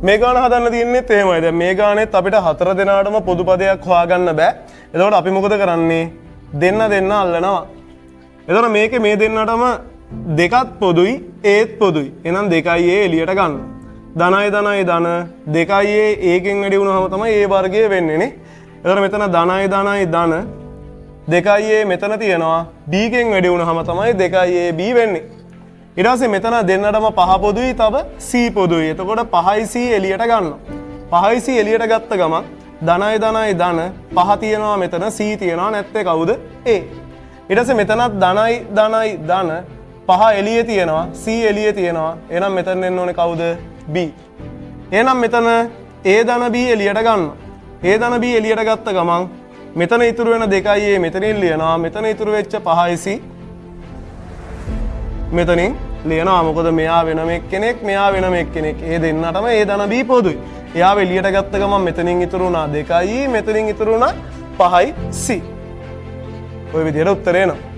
මේ ගාන හදන්න තියෙන්නේ එහෙමයි. දැන් මේ ගානෙත් අපිට හතර දෙනාටම පොදු පදයක් හොයාගන්න බෑ. එතකොට අපි මොකද කරන්නේ? දෙන්න අල්ලනවා. එතකොට මේකේ මේ දෙන්නටම දෙකත් පොදුයි ඒත් පොදුයි. එහෙනම් 2a එළියට ගන්න. ධනයි ධන දෙකයි ඒකෙන් වැඩි වුණාම තමයි ඒ වර්ගය වෙන්නේ නේ. එතකොට මෙතන ධනයි ධන දෙකයි මෙතන තියෙනවා b කෙන් වැඩි වුණාම තමයි 2a b වෙන්නේ. ඊට පස්සේ මෙතන දෙන්නටම 5 පොදුයි තව c පොදුයි. එතකොට 5යි c එළියට ගන්නවා. 5යි c එළියට ගත්ත ගමන් ධනයි ධන 5 තියෙනවා මෙතන c තියෙනවා නැත්තේ කවුද? a. ඊට පස්සේ මෙතනත් ධනයි ධන 5 එළියේ තියෙනවා c එළියේ තියෙනවා. එහෙනම් මෙතන එන්න ඕනේ කවුද? b. එහෙනම් මෙතන a ධන b එළියට ගන්නවා. a ධන b එළියට ගත්ත ගමන් මෙතන ඉතුරු වෙන 2a මෙතනින් ලියනවා. මෙතන ඉතුරු වෙච්ච 5යි c මෙතනින් ලියනවා. මොකද මෙයා වෙනම එක්කෙනෙක් මෙයා වෙනම එක්කෙනෙක්. ඒ දෙන්නටම a ධන b පොදුයි. එයාව එළියට ගත්ත ගමන් මෙතනින් ඉතුරු වුණා 2i මෙතනින් ඉතුරු වුණා 5යි c. ඔය විදිහට උත්තරේ එනවා.